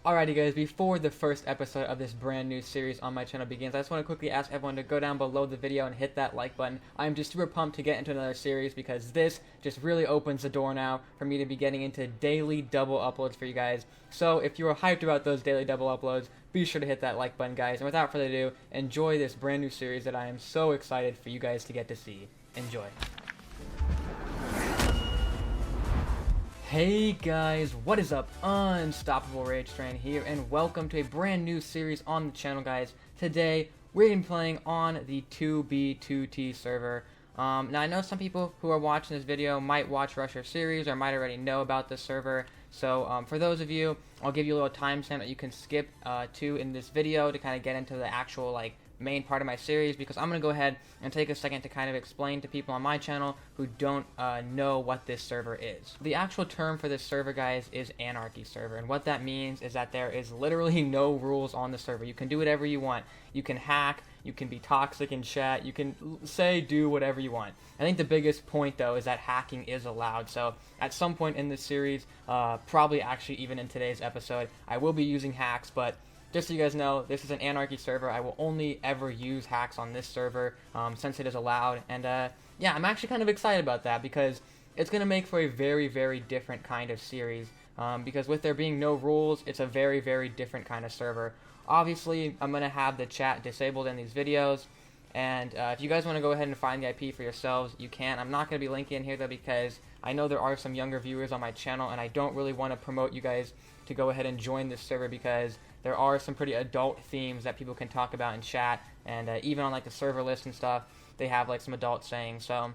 Alrighty guys, before the first episode of this brand new series on my channel begins, I just want to quickly ask everyone to go down below the video and hit that like button. I'm just super pumped to get into another series because this just really opens the door now for me to be getting into daily double uploads for you guys. So if you are hyped about those daily double uploads, be sure to hit that like button, guys. And without further ado, enjoy this brand new series that I am so excited for you guys to get to see. Enjoy. Hey guys, what is up? Unstoppable RageTrain here, and welcome to a brand new series on the channel, guys. Today, we're going to be playing on the 2B2T server. Now, I know some people who are watching this video might watch Rusher series or might already know about this server. So, for those of you, I'll give you a little timestamp that you can skip to in this video to kind of get into the actual, main part of my series, because I'm going to go ahead and take a second to kind of explain to people on my channel who don't know what this server is. The actual term for this server, guys, is anarchy server, and what that means is that there is literally no rules on the server. You can do whatever you want. You can hack, you can be toxic in chat, you can do whatever you want. I think the biggest point, though, is that hacking is allowed. So at some point in this series, probably actually even in today's episode, I will be using hacks, but just so you guys know, this is an anarchy server. I will only ever use hacks on this server since it is allowed. And yeah, I'm actually kind of excited about that because it's going to make for a very, very different kind of series. Because with there being no rules, it's a very, very different kind of server. Obviously, I'm going to have the chat disabled in these videos. And if you guys want to go ahead and find the IP for yourselves, you can. I'm not going to be linking in here, though, because I know there are some younger viewers on my channel, and I don't really want to promote you guys to go ahead and join this server because there are some pretty adult themes that people can talk about in chat, and even on the server list and stuff, they have some adult sayings. So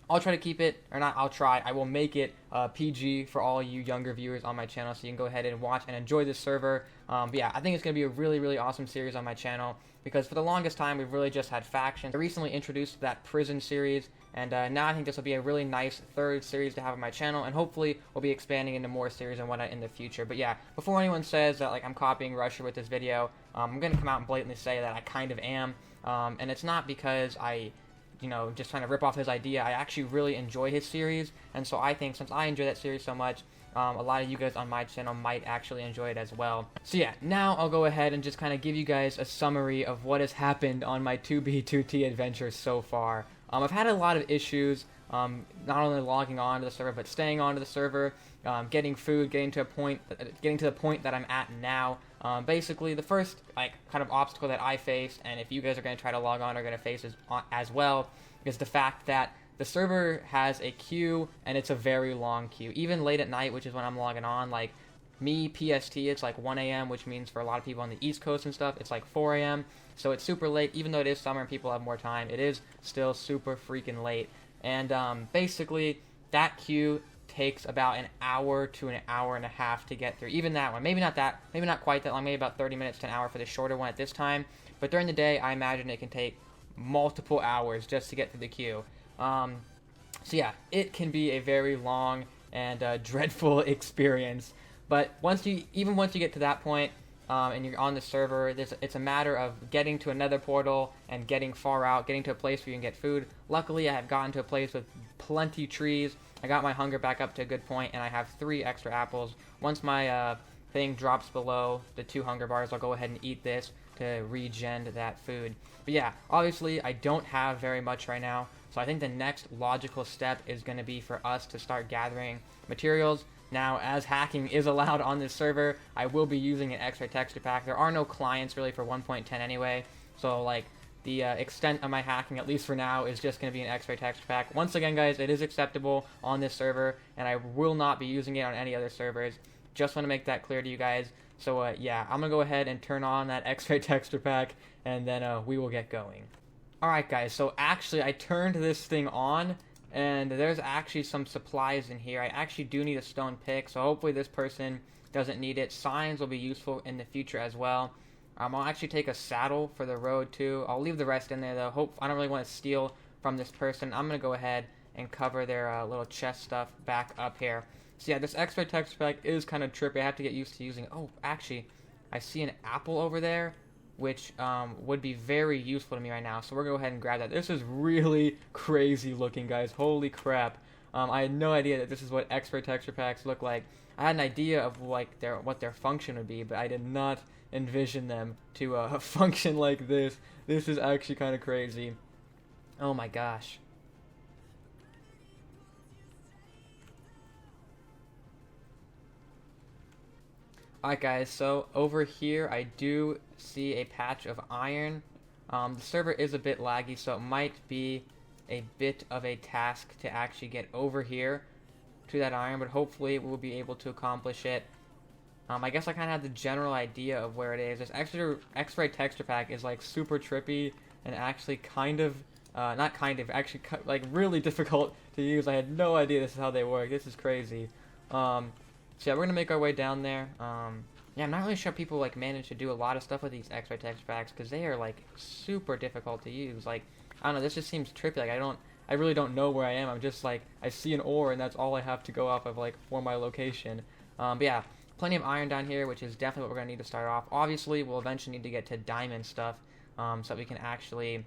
I'll try to keep it, or not I'll try, I will make it PG for all you younger viewers on my channel, so you can go ahead and watch and enjoy this server. But yeah, I think it's going to be a really, really awesome series on my channel, because for the longest time, we've really just had factions. I recently introduced that prison series, and now I think this will be a really nice third series to have on my channel, and hopefully we'll be expanding into more series and whatnot in the future. But yeah, before anyone says that I'm copying Rusher with this video, I'm going to come out and blatantly say that I kind of am, and it's not because I just trying to rip off his idea. I actually really enjoy his series, and so I think since I enjoy that series so much, a lot of you guys on my channel might actually enjoy it as well. So yeah, now I'll go ahead and just kind of give you guys a summary of what has happened on my 2B2T adventure so far. I've had a lot of issues, not only logging on to the server, but staying on to the server, getting food, getting to the point that I'm at now. Basically, the first kind of obstacle that I faced, and if you guys are going to try to log on, are going to face as well, is the fact that the server has a queue, and it's a very long queue. Even late at night, which is when I'm logging on, me, PST, it's 1 a.m., which means for a lot of people on the East Coast and stuff, it's 4 a.m., so it's super late. Even though it is summer and people have more time, it is still super freaking late. And basically, that queue takes about an hour to an hour and a half to get through. Even that one, maybe not quite that long, maybe about 30 minutes to an hour for the shorter one at this time, but during the day, I imagine it can take multiple hours just to get through the queue. So yeah, it can be a very long and dreadful experience. But once you get to that point, and you're on the server, it's a matter of getting to a Nether portal and getting far out, getting to a place where you can get food. Luckily, I have gotten to a place with plenty trees. I got my hunger back up to a good point, and I have 3 extra apples. Once my thing drops below the 2 hunger bars, I'll go ahead and eat this to regen that food. But yeah, obviously, I don't have very much right now, so I think the next logical step is going to be for us to start gathering materials. Now, as hacking is allowed on this server, I will be using an extra texture pack. There are no clients really for 1.10 anyway, so the extent of my hacking, at least for now, is just going to be an extra texture pack. Once again, guys, it is acceptable on this server, and I will not be using it on any other servers. Just want to make that clear to you guys. So yeah, I'm going to go ahead and turn on that extra texture pack, and then we will get going. Alright guys, so actually I turned this thing on, and there's actually some supplies in here. I actually do need a stone pick, so hopefully this person doesn't need it. Signs will be useful in the future as well. I'll actually take a saddle for the road too. I'll leave the rest in there though. I don't really want to steal from this person. I'm going to go ahead and cover their little chest stuff back up here. So yeah, this extra texture pack is kind of trippy. I have to get used to using it. Oh, actually, I see an apple over there, which would be very useful to me right now. So we're going to go ahead and grab that. This is really crazy looking, guys. Holy crap. I had no idea that this is what expert texture packs look like. I had an idea of like what their function would be, but I did not envision them to function like this. This is actually kind of crazy. Oh my gosh. Alright guys, so over here I do see a patch of iron. The server is a bit laggy, so it might be a bit of a task to actually get over here to that iron, but hopefully we'll be able to accomplish it. I guess I kind of have the general idea of where it is. This X-ray texture pack is like super trippy and actually kind of, not kind of, actually like really difficult to use. I had no idea this is how they work. This is crazy. So yeah, we're gonna make our way down there. Yeah, I'm not really sure people like manage to do a lot of stuff with these X-ray texture packs because they are like super difficult to use. Like, I don't know, this just seems trippy. Like, I really don't know where I am. I'm just like, I see an ore and that's all I have to go off of like for my location. But yeah, plenty of iron down here, which is definitely what we're gonna need to start off. Obviously, we'll eventually need to get to diamond stuff, so that we can actually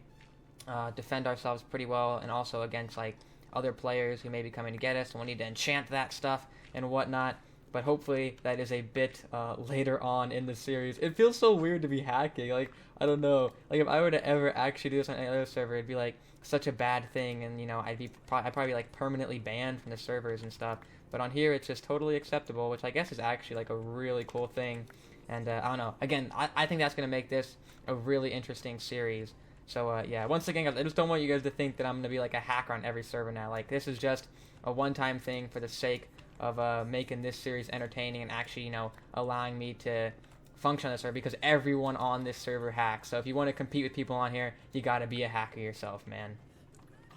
defend ourselves pretty well, and also against like other players who may be coming to get us. And we'll need to enchant that stuff and whatnot. But hopefully that is a bit later on in the series. It feels so weird to be hacking. Like, I don't know. Like, if I were to ever actually do this on any other server, it'd be like such a bad thing, and you know, I'd probably be like permanently banned from the servers and stuff. But on here, it's just totally acceptable, which I guess is actually like a really cool thing. And I don't know. Again, I think that's gonna make this a really interesting series. So yeah, once again, guys, I just don't want you guys to think that I'm gonna be like a hacker on every server now. Like, this is just a one-time thing for the sake of making this series entertaining and actually, you know, allowing me to function on the server, because everyone on this server hacks. So if you want to compete with people on here, you gotta be a hacker yourself, man.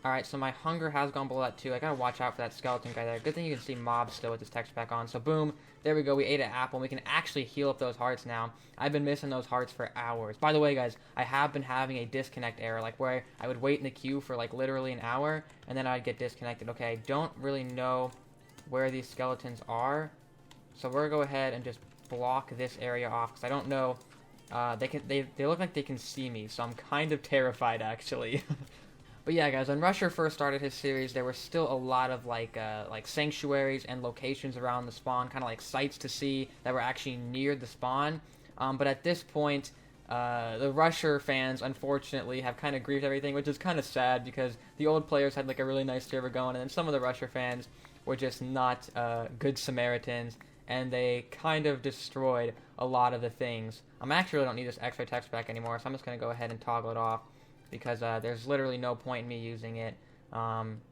Alright, so my hunger has gone below that too. I gotta watch out for that skeleton guy there. Good thing you can see mobs still with this texture pack on. So boom, there we go. We ate an apple and we can actually heal up those hearts now. I've been missing those hearts for hours. By the way, guys, I have been having a disconnect error, like where I would wait in the queue for like literally an hour and then I'd get disconnected. Okay, I don't really know where these skeletons are, so we're gonna go ahead and just block this area off because I don't know. They look like they can see me, so I'm kind of terrified actually. But yeah, guys, when Rusher first started his series, there were still a lot of like sanctuaries and locations around the spawn, kind of like sites to see that were actually near the spawn. But at this point, the Rusher fans, unfortunately, have kind of griefed everything, which is kind of sad because the old players had like a really nice server going, and then some of the Rusher fans were just not good Samaritans, and they kind of destroyed a lot of the things. I actually really don't need this X-ray text pack anymore, so I'm just going to go ahead and toggle it off, because there's literally no point in me using it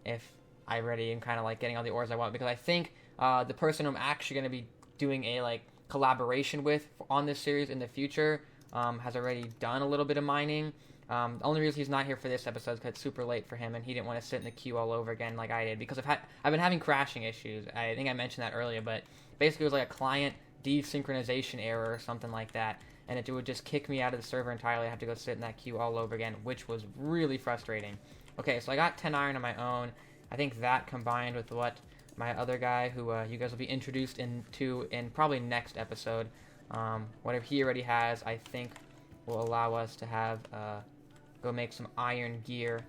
if I already am kind of like getting all the ores I want, because I think the person I'm actually going to be doing a like collaboration with on this series in the future has already done a little bit of mining. The only reason he's not here for this episode is because it's super late for him, and he didn't want to sit in the queue all over again like I did, because I've been having crashing issues. I think I mentioned that earlier, but basically it was like a client desynchronization error or something like that, and it would just kick me out of the server entirely. I have to go sit in that queue all over again, which was really frustrating. Okay, so I got 10 iron on my own. I think that combined with what my other guy, who you guys will be introduced into in probably next episode, whatever he already has, I think will allow us to have go make some iron gear.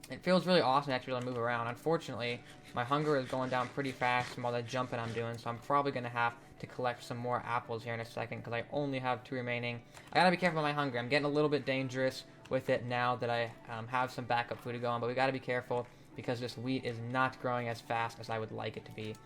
It feels really awesome to actually be able to move around. Unfortunately, my hunger is going down pretty fast from all that jumping I'm doing, so I'm probably going to have to collect some more apples here in a second, because I only have 2 remaining. I gotta be careful with my hunger. I'm getting a little bit dangerous with it now that I have some backup food to go on, but we gotta be careful because this wheat is not growing as fast as I would like it to be.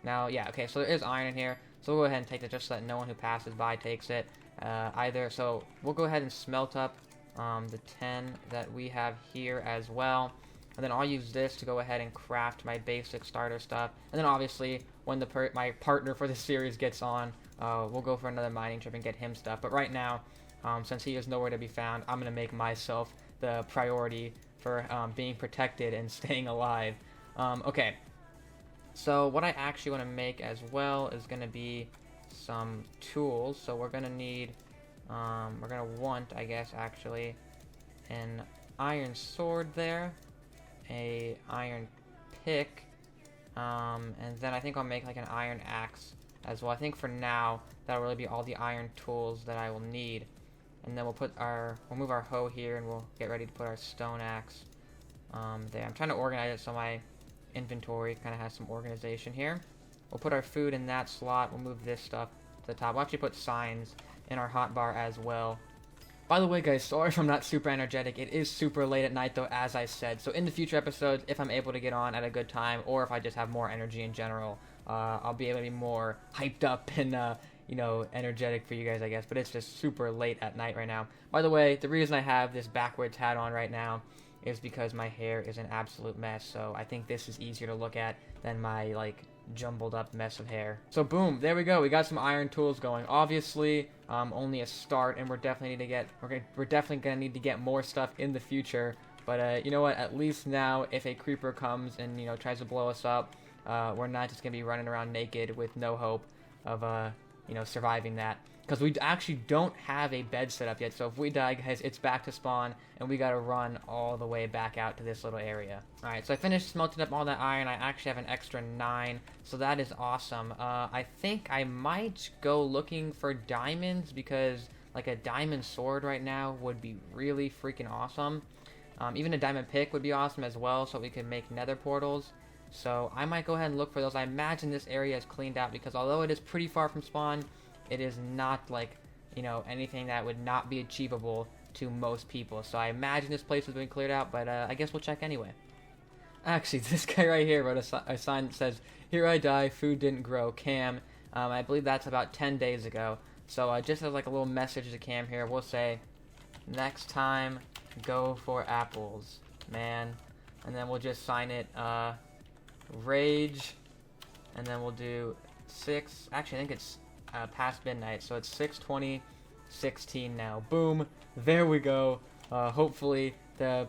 Now, yeah, okay, so there is iron in here, so we'll go ahead and take it just so that no one who passes by takes it either. So we'll go ahead and smelt up the 10 that we have here as well, and then I'll use this to go ahead and craft my basic starter stuff. And then obviously when my partner for the series gets on, we'll go for another mining trip and get him stuff. But right now, since he is nowhere to be found, I'm gonna make myself the priority for being protected and staying alive. Okay, so what I actually want to make as well is gonna be some tools. So we're gonna need we're gonna want, I guess, actually, an iron sword there, a iron pick, and then I think I'll make like an iron axe as well. I think for now that'll really be all the iron tools that I will need, and then we'll move our hoe here, and we'll get ready to put our stone axe there. I'm trying to organize it so my inventory kind of has some organization here. We'll put our food in that slot. We'll move this stuff to the top. We'll actually put signs in our hotbar as well. By the way, guys, sorry if I'm not super energetic. It is super late at night, though, as I said. So in the future episodes, if I'm able to get on at a good time, or if I just have more energy in general, I'll be able to be more hyped up and, you know, energetic for you guys, I guess. But it's just super late at night right now. By the way, the reason I have this backwards hat on right now is because my hair is an absolute mess. So I think this is easier to look at than my, like, jumbled up mess of hair. So boom, there we go. We got some iron tools going. Obviously, only a start, and we're definitely gonna need to get more stuff in the future. But you know what? At least now, if a creeper comes and, you know, tries to blow us up, we're not just gonna be running around naked with no hope of you know, surviving that. Because we actually don't have a bed set up yet, so if we die, guys, it's back to spawn, and we gotta run all the way back out to this little area. Alright, so I finished smelting up all that iron. I actually have an extra 9, so that is awesome. I think I might go looking for diamonds, because, like, a diamond sword right now would be really freaking awesome. Even a diamond pick would be awesome as well, so we could make nether portals. So I might go ahead and look for those. I imagine this area is cleaned out, because although it is pretty far from spawn, it is not, like, you know, anything that would not be achievable to most people. So I imagine this place has been cleared out, but I guess we'll check anyway. Actually, this guy right here wrote a sign that says, "Here I die, food didn't grow, Cam." I believe that's about 10 days ago. So just as like a little message to Cam here, we'll say, "Next time, go for apples, man." And then we'll just sign it, Rage, and then we'll do 6, actually I think it's past midnight, so it's 6:20:16 now. Boom, there we go. Hopefully the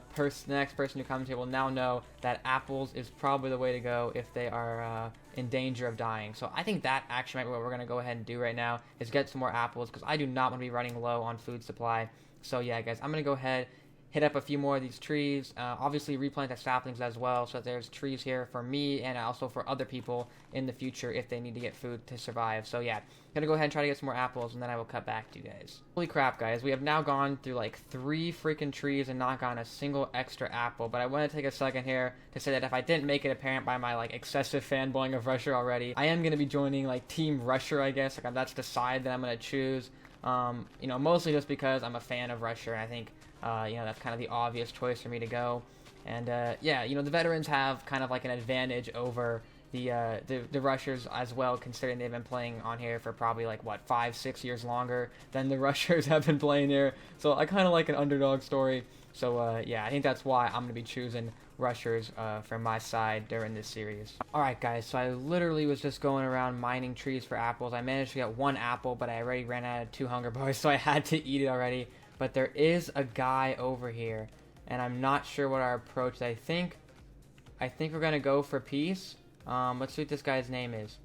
next person who comes here will now know that apples is probably the way to go if they are in danger of dying. So I think that actually might be what we're going to go ahead and do right now, is get some more apples, because I do not want to be running low on food supply. So yeah, guys, I'm going to go ahead, hit up a few more of these trees, obviously replant the saplings as well, so that there's trees here for me and also for other people in the future if they need to get food to survive. So yeah, gonna go ahead and try to get some more apples, and then I will cut back to you guys. Holy crap, guys, we have now gone through like 3 freaking trees and not gotten a single extra apple. But I want to take a second here to say that if I didn't make it apparent by my like excessive fanboying of Rusher already, I am gonna be joining like Team Rusher, I guess. Like, that's the side that I'm gonna choose. You know, mostly just because I'm a fan of Rusher, and I think you know, that's kind of the obvious choice for me to go. And yeah, you know, the veterans have kind of like an advantage over the rushers as well, considering they've been playing on here for probably like what, 5-6 years longer than the rushers have been playing here. So I kind of like an underdog story. So yeah, I think that's why I'm gonna be choosing rushers from my side during this series. Alright guys, so I literally was just going around mining trees for apples. I managed to get 1 apple, but I already ran out of 2 hunger bars, so I had to eat it already. But there is a guy over here, and I'm not sure what our approach is. I think we're gonna go for peace. Let's see what this guy's name is.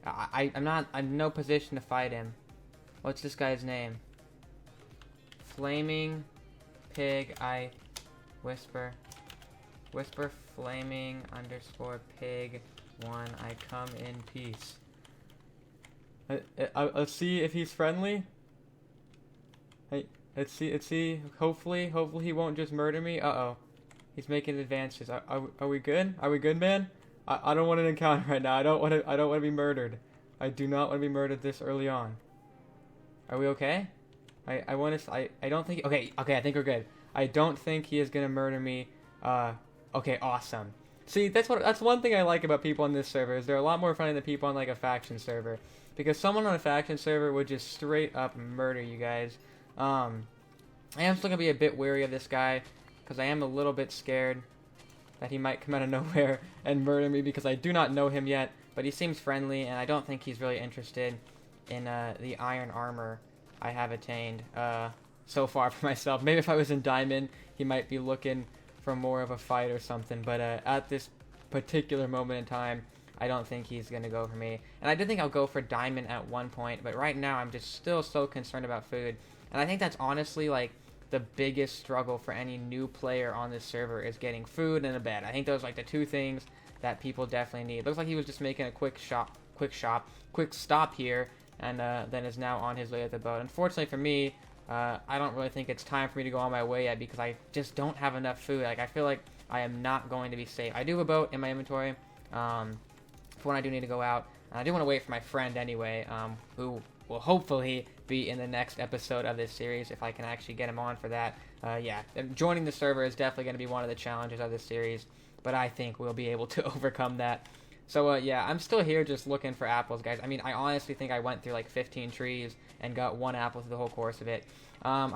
I'm in no position to fight him. What's this guy's name? Flaming Pig. I whisper flaming _ pig 1. I come in peace. Let's see if he's friendly. Hey. Let's see. Hopefully he won't just murder me. Uh-oh. He's making advances. Are we good? Are we good, man? I don't want an encounter right now. I don't want to be murdered. I do not want to be murdered this early on. Are we okay? I don't think... Okay, I think we're good. I don't think he is going to murder me. Okay, awesome. See, that's one thing I like about people on this server, is they're a lot more funny than people on like a faction server. Because someone on a faction server would just straight up murder you guys. I am still gonna be a bit wary of this guy, because I am a little bit scared that he might come out of nowhere and murder me, because I do not know him yet, but he seems friendly, and I don't think he's really interested in the iron armor I have attained so far for myself. Maybe if I was in diamond, he might be looking for more of a fight or something, but at this particular moment in time, I don't think he's gonna go for me. And I did think I'll go for diamond at one point, but right now I'm just still so concerned about food. And I think that's honestly like the biggest struggle for any new player on this server, is getting food and a bed. I think those are like the 2 things that people definitely need. Looks like he was just making a quick stop here, and then is now on his way at the boat. Unfortunately for me, I don't really think it's time for me to go on my way yet, because I just don't have enough food. Like, I feel like I am not going to be safe. I do have a boat in my inventory for when I do need to go out, I do want to wait for my friend anyway, who will hopefully be in the next episode of this series if I can actually get him on for that. Yeah, joining the server is definitely going to be one of the challenges of this series, but I think we'll be able to overcome that. So yeah, I'm still here just looking for apples, guys. I mean, I honestly think I went through like 15 trees and got 1 apple through the whole course of it. I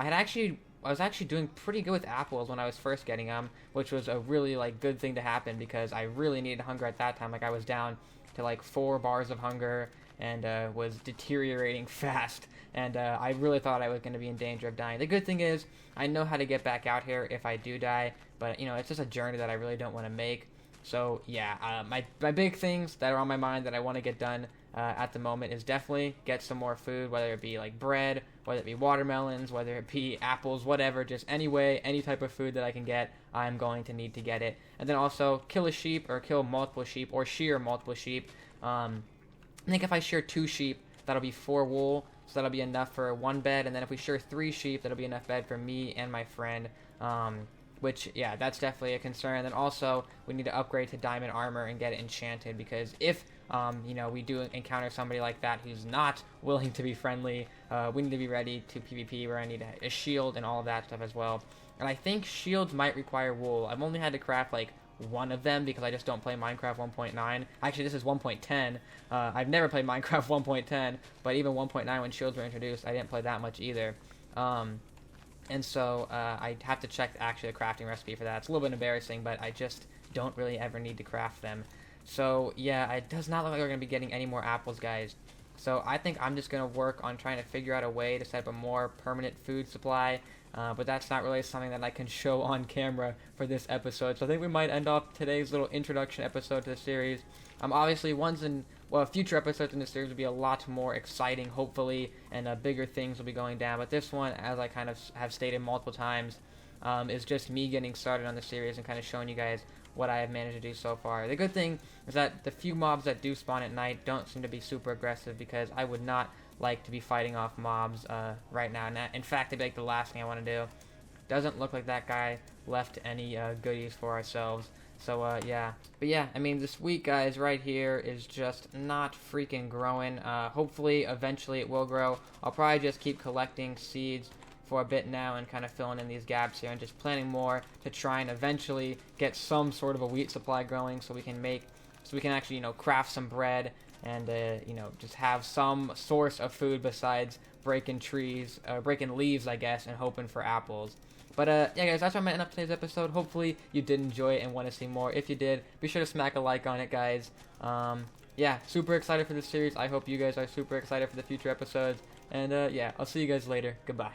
was actually doing pretty good with apples when I was first getting them, which was a really like good thing to happen because I really needed hunger at that time. Like I was down to like 4 bars of hunger and was deteriorating fast, and I really thought I was going to be in danger of dying. The good thing is I know how to get back out here if I do die, but you know, it's just a journey that I really don't want to make. So yeah, my big things that are on my mind that I want to get done at the moment is definitely get some more food, whether it be like bread, whether it be watermelons, whether it be apples, whatever, just any type of food that I can get, I'm going to need to get it. And then also kill a sheep or kill multiple sheep or shear multiple sheep. I think if I shear 2 sheep, that'll be 4 wool, so that'll be enough for 1 bed. And then if we shear 3 sheep, that'll be enough bed for me and my friend. Which, yeah, that's definitely a concern. And then also, we need to upgrade to diamond armor and get it enchanted, because if, you know, we do encounter somebody like that who's not willing to be friendly, we need to be ready to PvP, where I need a shield and all of that stuff as well. And I think shields might require wool. I've only had to craft, like, 1 of them because I just don't play Minecraft 1.9. Actually, this is 1.10. I've never played Minecraft 1.10, but even 1.9 when shields were introduced, I didn't play that much either. And so I have to check actually the crafting recipe for that. It's a little bit embarrassing, but I just don't really ever need to craft them. So yeah, it does not look like we're going to be getting any more apples, guys. So I think I'm just going to work on trying to figure out a way to set up a more permanent food supply. But that's not really something that I can show on camera for this episode. So I think we might end off today's little introduction episode to the series. Obviously, future episodes in this series will be a lot more exciting, hopefully, and bigger things will be going down. But this one, as I kind of have stated multiple times, is just me getting started on the series and kind of showing you guys what I have managed to do so far. The good thing is that the few mobs that do spawn at night don't seem to be super aggressive, because I would not like to be fighting off mobs right now. And in fact, it'd be like the last thing I want to do. Doesn't look like that guy left any goodies for ourselves. So, yeah. But yeah, I mean, this wheat, guys, right here is just not freaking growing. Hopefully, eventually it will grow. I'll probably just keep collecting seeds for a bit now and kind of filling in these gaps here and just planting more to try and eventually get some sort of a wheat supply growing so we can actually, you know, craft some bread and, you know, just have some source of food besides breaking leaves, I guess, and hoping for apples. But, yeah, guys, that's where I'm going to end up today's episode. Hopefully you did enjoy it and want to see more. If you did, be sure to smack a like on it, guys. Yeah, super excited for this series. I hope you guys are super excited for the future episodes. And, yeah, I'll see you guys later. Goodbye.